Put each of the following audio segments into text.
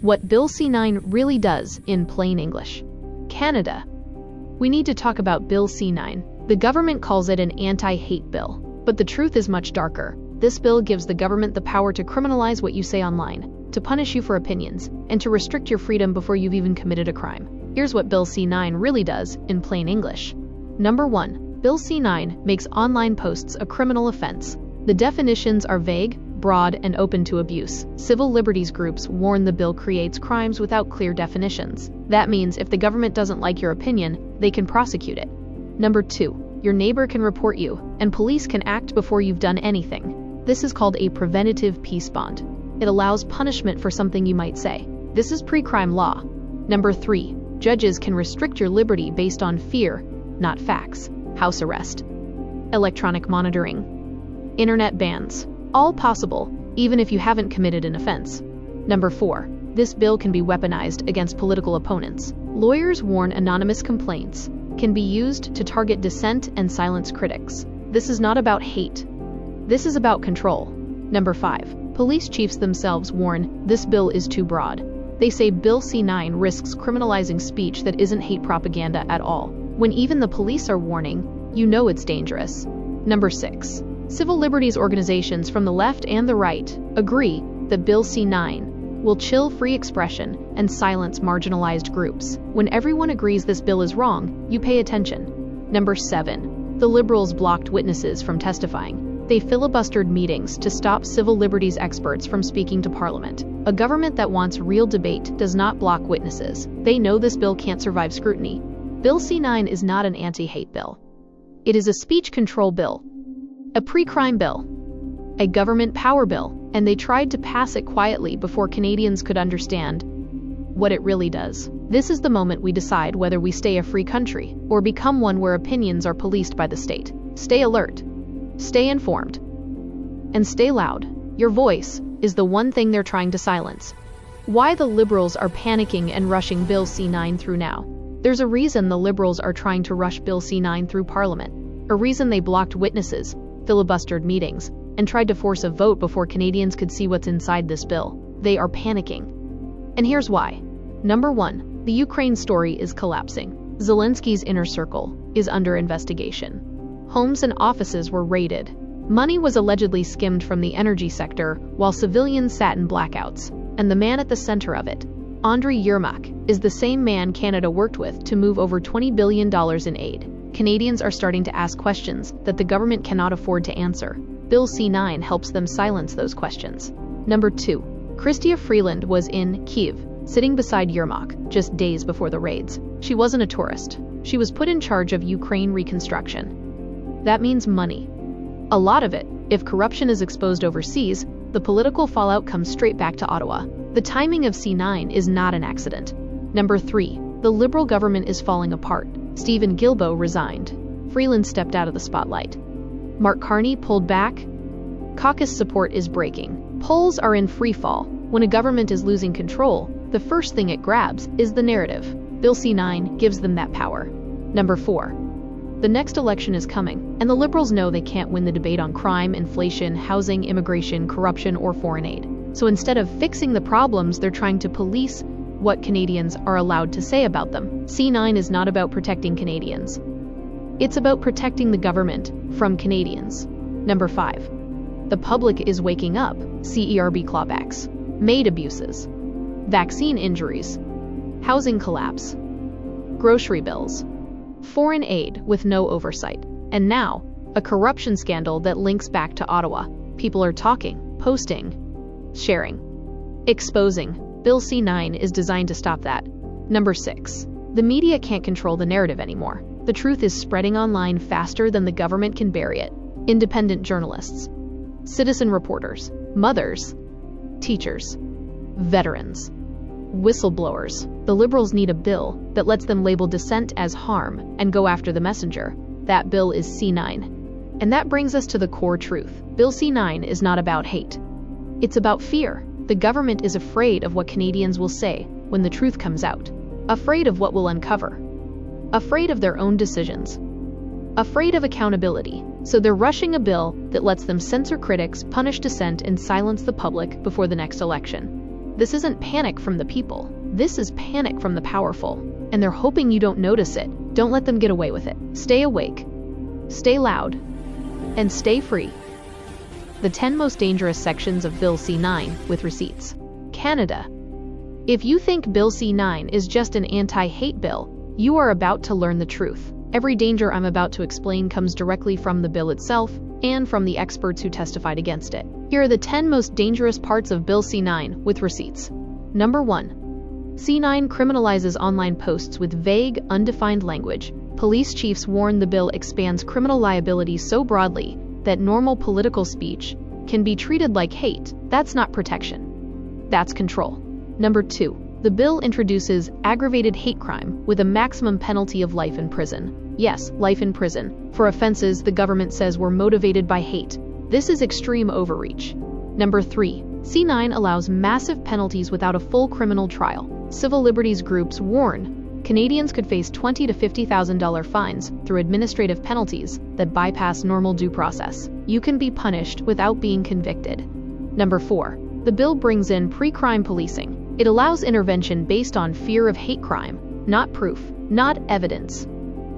What Bill C-9 really does in plain English. Canada. We need to talk about Bill C-9. The government calls it an anti-hate bill. But the truth is much darker. This bill gives the government the power to criminalize what you say online, to punish you for opinions, and to restrict your freedom before you've even committed a crime. Here's what Bill C-9 really does in plain English. Number 1. Bill C-9 makes online posts a criminal offense. The definitions are vague, broad, and open to abuse. Civil liberties groups warn the bill creates crimes without clear definitions. That means if the government doesn't like your opinion, they can prosecute it. Number 2. Your neighbor can report you, and police can act before you've done anything. This is called a preventative peace bond. It allows punishment for something you might say. This is pre-crime law. Number 3. Judges can restrict your liberty based on fear, not facts. House arrest. Electronic monitoring. Internet bans. All possible, even if you haven't committed an offense. Number 4. This bill can be weaponized against political opponents. Lawyers warn anonymous complaints can be used to target dissent and silence critics. This is not about hate. This is about control. Number 5. Police chiefs themselves warn this bill is too broad. They say Bill C-9 risks criminalizing speech that isn't hate propaganda at all. When even the police are warning, you know it's dangerous. Number 6. Civil liberties organizations from the left and the right agree that Bill C-9 will chill free expression and silence marginalized groups. When everyone agrees this bill is wrong, you pay attention. Number 7. The liberals blocked witnesses from testifying. They filibustered meetings to stop civil liberties experts from speaking to Parliament. A government that wants real debate does not block witnesses. They know this bill can't survive scrutiny. Bill C-9 is not an anti-hate bill. It is a speech control bill, a pre-crime bill, a government power bill, and they tried to pass it quietly before Canadians could understand what it really does. This is the moment we decide whether we stay a free country or become one where opinions are policed by the state. Stay alert, stay informed, and stay loud. Your voice is the one thing they're trying to silence. Why the Liberals are panicking and rushing Bill C-9 through now? There's a reason the Liberals are trying to rush Bill C-9 through Parliament. A reason they blocked witnesses, filibustered meetings, and tried to force a vote before Canadians could see what's inside this bill. They are panicking. And here's why. Number 1. The Ukraine story is collapsing. Zelensky's inner circle is under investigation. Homes and offices were raided. Money was allegedly skimmed from the energy sector while civilians sat in blackouts. And the man at the center of it, Andriy Yermak, is the same man Canada worked with to move over $20 billion in aid. Canadians are starting to ask questions that the government cannot afford to answer. Bill C-9 helps them silence those questions. Number 2. Chrystia Freeland was in Kyiv, sitting beside Yermak, just days before the raids. She wasn't a tourist. She was put in charge of Ukraine reconstruction. That means money. A lot of it. If corruption is exposed overseas, the political fallout comes straight back to Ottawa. The timing of C-9 is not an accident. Number 3. The Liberal government is falling apart. Stephen Guilbeault resigned. Freeland stepped out of the spotlight. Mark Carney pulled back. Caucus support is breaking. Polls are in free fall. When a government is losing control, the first thing it grabs is the narrative. Bill C-9 gives them that power. Number 4. The next election is coming, and the Liberals know they can't win the debate on crime, inflation, housing, immigration, corruption, or foreign aid. So instead of fixing the problems, they're trying to police what Canadians are allowed to say about them. C-9 is not about protecting Canadians. It's about protecting the government from Canadians. Number 5. The public is waking up. CERB clawbacks, maid abuses, vaccine injuries, housing collapse, grocery bills, foreign aid with no oversight, and now, a corruption scandal that links back to Ottawa. People are talking, posting, sharing, exposing. Bill C-9 is designed to stop that. Number 6. The media can't control the narrative anymore. The truth is spreading online faster than the government can bury it. Independent journalists, citizen reporters, mothers, teachers, veterans, whistleblowers. The Liberals need a bill that lets them label dissent as harm and go after the messenger. That bill is C-9. And that brings us to the core truth. Bill C-9 is not about hate. It's about fear. The government is afraid of what Canadians will say when the truth comes out. Afraid of what will uncover. Afraid of their own decisions. Afraid of accountability. So they're rushing a bill that lets them censor critics, punish dissent, and silence the public before the next election. This isn't panic from the people. This is panic from the powerful. And they're hoping you don't notice it. Don't let them get away with it. Stay awake. Stay loud. And stay free. The 10 most dangerous sections of Bill C-9 with receipts. Canada. If you think Bill C-9 is just an anti-hate bill, you are about to learn the truth. Every danger I'm about to explain comes directly from the bill itself and from the experts who testified against it. Here are the 10 most dangerous parts of Bill C-9 with receipts. Number 1. C-9 criminalizes online posts with vague, undefined language. Police chiefs warn the bill expands criminal liability so broadly that normal political speech can be treated like hate. That's not protection. That's control. Number 2. The bill introduces aggravated hate crime with a maximum penalty of life in prison. Yes, life in prison, for offenses the government says were motivated by hate. This is extreme overreach. Number 3. C-9 allows massive penalties without a full criminal trial. Civil liberties groups warn Canadians could face $20,000 to $50,000 fines through administrative penalties that bypass normal due process. You can be punished without being convicted. Number 4. The bill brings in pre-crime policing. It allows intervention based on fear of hate crime, not proof, not evidence,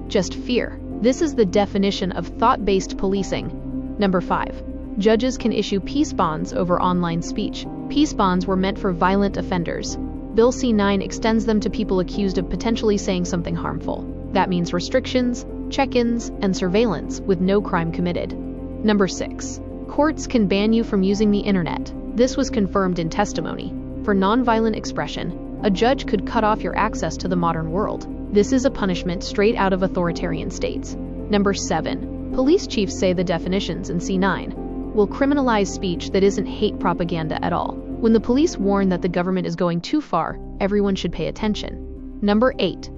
just fear. This is the definition of thought-based policing. Number 5. Judges can issue peace bonds over online speech. Peace bonds were meant for violent offenders. Bill C-9 extends them to people accused of potentially saying something harmful. That means restrictions, check-ins, and surveillance with no crime committed. Number 6. Courts can ban you from using the internet. This was confirmed in testimony. For nonviolent expression, a judge could cut off your access to the modern world. This is a punishment straight out of authoritarian states. Number 7. Police chiefs say the definitions in C-9 will criminalize speech that isn't hate propaganda at all. When the police warn that the government is going too far, everyone should pay attention. Number 8.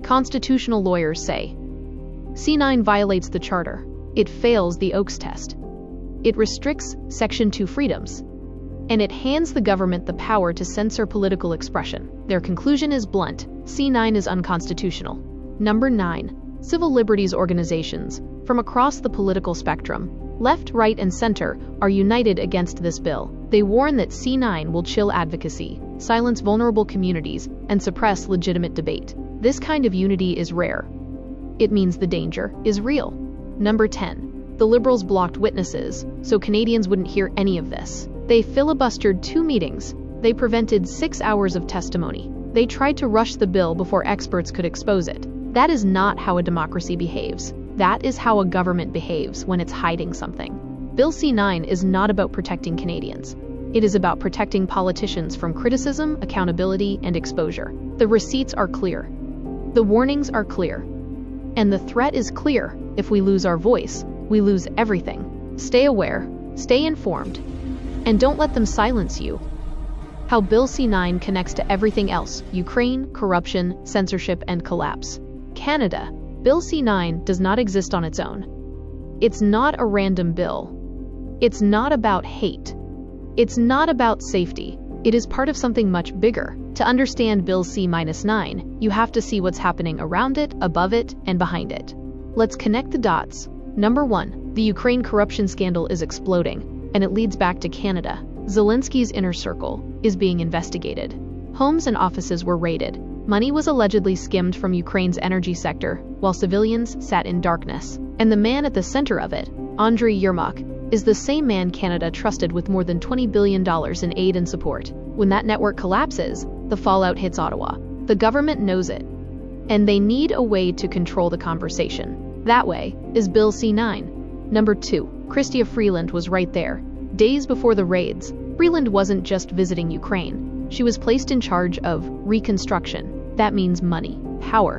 Constitutional lawyers say C-9 violates the Charter. It fails the Oakes test. It restricts Section 2 freedoms. And it hands the government the power to censor political expression. Their conclusion is blunt. C-9 is unconstitutional. Number 9. Civil liberties organizations from across the political spectrum, left, right, and center, are united against this bill. They warn that C-9 will chill advocacy, silence vulnerable communities, and suppress legitimate debate. This kind of unity is rare. It means the danger is real. Number 10. The Liberals blocked witnesses, so Canadians wouldn't hear any of this. They filibustered 2 meetings. They prevented 6 hours of testimony. They tried to rush the bill before experts could expose it. That is not how a democracy behaves. That is how a government behaves when it's hiding something. Bill C-9 is not about protecting Canadians. It is about protecting politicians from criticism, accountability, and exposure. The receipts are clear. The warnings are clear. And the threat is clear. If we lose our voice, we lose everything. Stay aware, stay informed, and don't let them silence you. How Bill C-9 connects to everything else: Ukraine, corruption, censorship, and collapse. Canada. Bill C-9 does not exist on its own. It's not a random bill. It's not about hate. It's not about safety. It is part of something much bigger. To understand Bill C-9, you have to see what's happening around it, above it, and behind it. Let's connect the dots. Number 1. The Ukraine corruption scandal is exploding, and it leads back to Canada. Zelensky's inner circle is being investigated. Homes and offices were raided. Money was allegedly skimmed from Ukraine's energy sector, while civilians sat in darkness. And the man at the center of it, Andriy Yermak, is the same man Canada trusted with more than $20 billion in aid and support. When that network collapses, the fallout hits Ottawa. The government knows it, and they need a way to control the conversation. That way is Bill C-9. Number 2. Chrystia Freeland was right there. Days before the raids, Freeland wasn't just visiting Ukraine. She was placed in charge of reconstruction. That means money, power,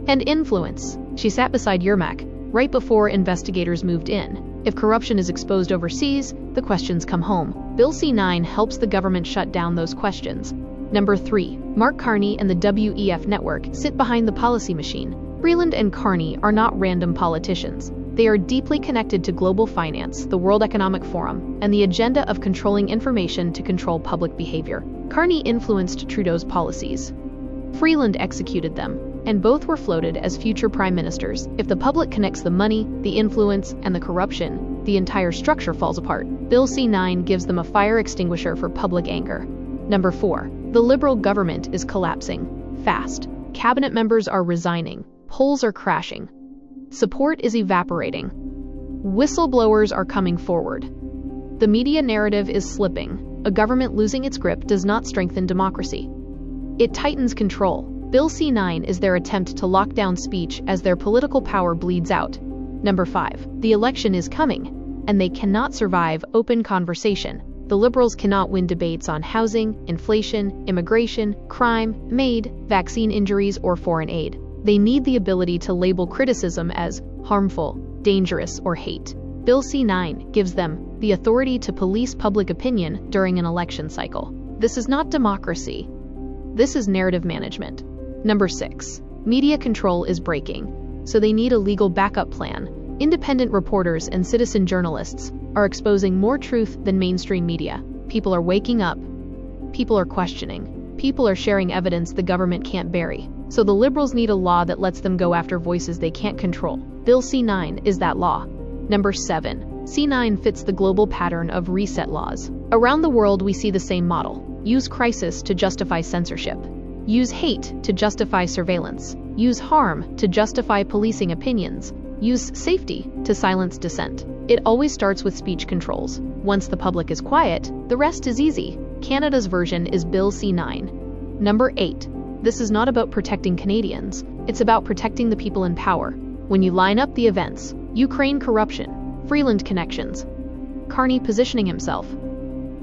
and influence. She sat beside Yermak right before investigators moved in. If corruption is exposed overseas, the questions come home. Bill C-9 helps the government shut down those questions. Number 3. Mark Carney and the WEF network sit behind the policy machine. Freeland and Carney are not random politicians. They are deeply connected to global finance, the World Economic Forum, and the agenda of controlling information to control public behavior. Carney influenced Trudeau's policies. Freeland executed them, and both were floated as future prime ministers. If the public connects the money, the influence, and the corruption, the entire structure falls apart. Bill C-9 gives them a fire extinguisher for public anger. Number 4. The liberal government is collapsing fast. Cabinet members are resigning. Polls are crashing. Support is evaporating. Whistleblowers are coming forward. The media narrative is slipping. A government losing its grip does not strengthen democracy. It tightens control. Bill C-9 is their attempt to lock down speech as their political power bleeds out. Number 5. The election is coming, and they cannot survive open conversation. The liberals cannot win debates on housing, inflation, immigration, crime, MAID, vaccine injuries, or foreign aid. They need the ability to label criticism as harmful, dangerous, or hate. Bill C-9 gives them the authority to police public opinion during an election cycle. This is not democracy. This is narrative management. Number 6. Media control is breaking, so they need a legal backup plan. Independent reporters and citizen journalists are exposing more truth than mainstream media. People are waking up. People are questioning. People are sharing evidence the government can't bury. So the liberals need a law that lets them go after voices they can't control. Bill C-9 is that law. Number 7. C-9 fits the global pattern of reset laws. Around the world, we see the same model. Use crisis to justify censorship. Use hate to justify surveillance. Use harm to justify policing opinions. Use safety to silence dissent. It always starts with speech controls. Once the public is quiet, the rest is easy. Canada's version is Bill C-9. Number 8. This is not about protecting Canadians. It's about protecting the people in power. When you line up the events, Ukraine corruption, Freeland connections, Carney positioning himself,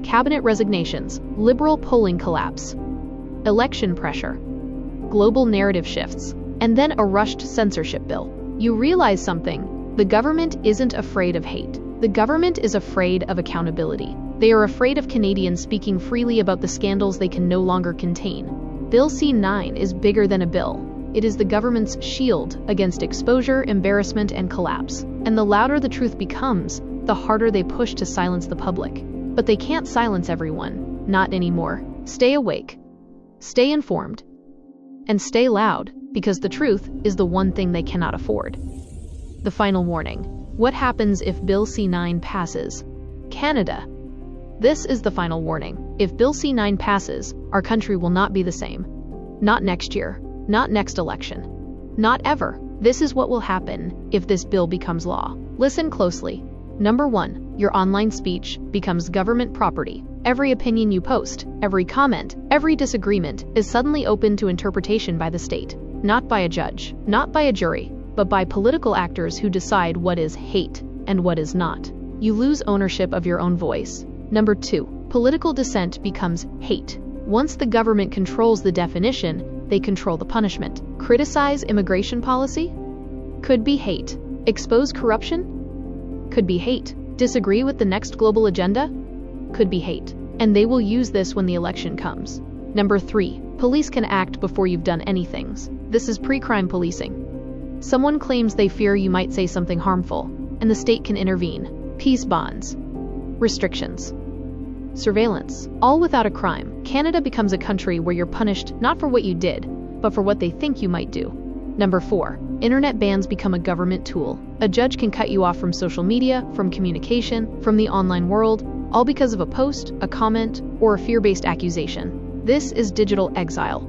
cabinet resignations, liberal polling collapse, election pressure, global narrative shifts, and then a rushed censorship bill, you realize something. The government isn't afraid of hate. The government is afraid of accountability. They are afraid of Canadians speaking freely about the scandals they can no longer contain. Bill C-9 is bigger than a bill. It is the government's shield against exposure, embarrassment, and collapse. And the louder the truth becomes, the harder they push to silence the public. But they can't silence everyone. Not anymore. Stay awake. Stay informed. And stay loud, because the truth is the one thing they cannot afford. The final warning. What happens if Bill C-9 passes? Canada. This is the final warning. If Bill C-9 passes, our country will not be the same. Not next year. Not next election. Not ever. This is what will happen if this bill becomes law. Listen closely. Number 1. Your online speech becomes government property. Every opinion you post, every comment, every disagreement is suddenly open to interpretation by the state. Not by a judge, not by a jury, but by political actors who decide what is hate and what is not. You lose ownership of your own voice. Number 2. Political dissent becomes hate. Once the government controls the definition, they control the punishment. Criticize immigration policy? Could be hate. Expose corruption? Could be hate. Disagree with the next global agenda? Could be hate. And they will use this when the election comes. Number 3. Police can act before you've done anything. This is pre-crime policing. Someone claims they fear you might say something harmful, and the state can intervene. Peace bonds. Restrictions. Surveillance. All without a crime. Canada becomes a country where you're punished not for what you did, but for what they think you might do. Number 4. Internet bans become a government tool. A judge can cut you off from social media, from communication, from the online world, all because of a post, a comment, or a fear-based accusation. This is digital exile.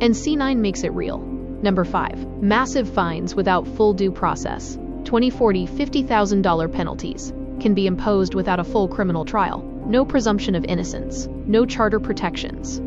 And C-9 makes it real. Number 5. Massive fines without full due process. $20,000, $40,000, $50,000 penalties can be imposed without a full criminal trial. No presumption of innocence. No charter protections.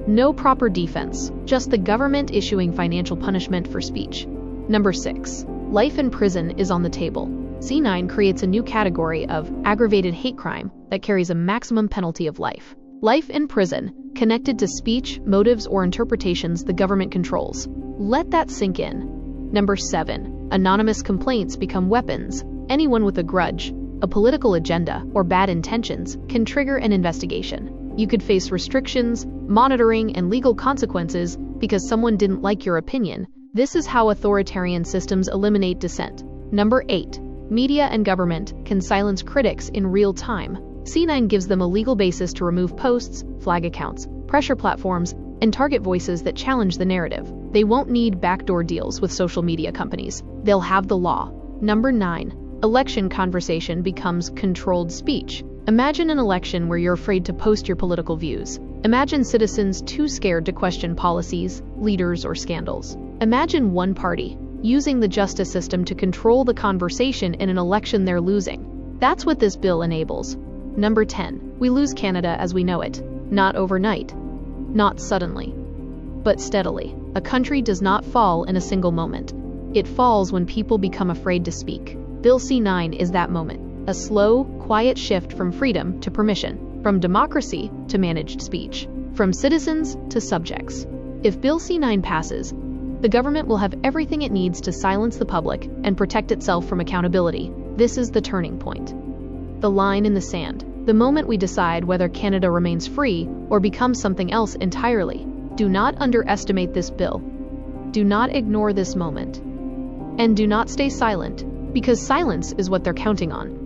No proper defense. Just the government issuing financial punishment for speech. Number 6. Life in prison is on the table. C-9 creates a new category of aggravated hate crime that carries a maximum penalty of life. Life in prison, connected to speech, motives, or interpretations the government controls. Let that sink in. Number 7. Anonymous complaints become weapons. Anyone with a grudge, a political agenda, or bad intentions can trigger an investigation. You could face restrictions, monitoring, and legal consequences because someone didn't like your opinion. This is how authoritarian systems eliminate dissent. Number 8. Media and government can silence critics in real time. C-9 gives them a legal basis to remove posts, flag accounts, pressure platforms, and target voices that challenge the narrative. They won't need backdoor deals with social media companies. They'll have the law. Number 9. Election conversation becomes controlled speech. Imagine an election where you're afraid to post your political views. Imagine citizens too scared to question policies, leaders, or scandals. Imagine one party using the justice system to control the conversation in an election they're losing. That's what this bill enables. Number 10. We lose Canada as we know it. Not overnight. Not suddenly. But steadily. A country does not fall in a single moment. It falls when people become afraid to speak. Bill C-9 is that moment. A slow, quiet shift from freedom to permission. From democracy to managed speech. From citizens to subjects. If Bill C-9 passes, the government will have everything it needs to silence the public and protect itself from accountability. This is the turning point. The line in the sand. The moment we decide whether Canada remains free or becomes something else entirely. Do not underestimate this bill. Do not ignore this moment. And do not stay silent, because silence is what they're counting on.